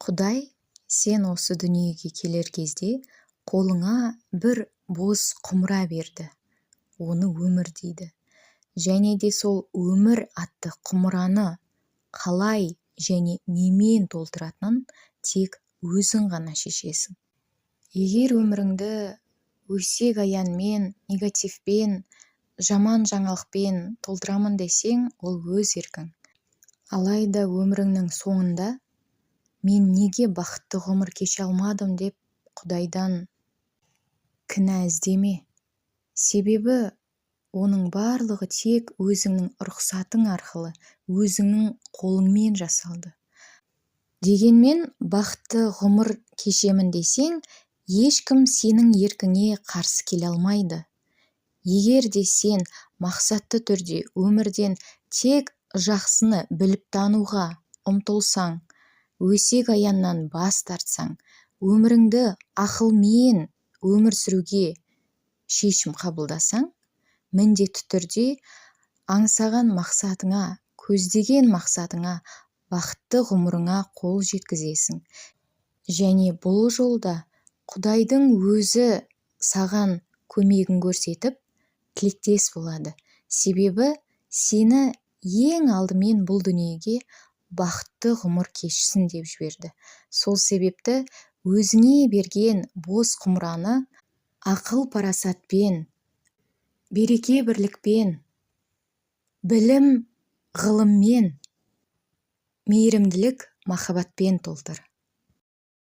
Құдай сен осы дүниеге келер кезде қолыңа бір бос құмыра берді. Оны өмір дейді. Және де сол өмір атты құмыраны қалай және немен толтыратынын тек өзің ғана шешесің. Егер өміріңді өсек аянмен, негативпен, жаман жаңалықпен толтырамын десең, ол өз еркің. Алайда өміріңнің соңында мен неге бақытты ғұмыр кеше алмадым деп Құдайдан кінә іздеме. Себебі оның барлығы тек өзіңнің рұқсатың арқылы, өзіңнің қолыңмен жасалды. Дегенмен бақытты ғұмыр кешемін десең, ешкім сенің еркіңе қарсы келе алмайды. Егер де сен мақсатты түрде өмірден тек жақсыны біліп тануға ұмтылсаң, өсек аяннан бас тартсаң, өміріңді ақылмен өмір сүруге шешім қабылдасаң, міндетті түрде аңсаған мақсатыңа, көздеген мақсатыңа, бақытты ғұмырыңа қол жеткізесің. Және бұл жолда Құдайдың өзі саған көмегін көрсетіп, тілектес болады. Себебі сені ең алдымен бұл дүниеге бақытты ғұмыр кешсін деп жіберді. Сол себепті өзіңе берген бос құмыраны ақыл-парасатпен, береке-бірлікпен, білім, ғылыммен, мейірімділік, махаббатпен толтыр.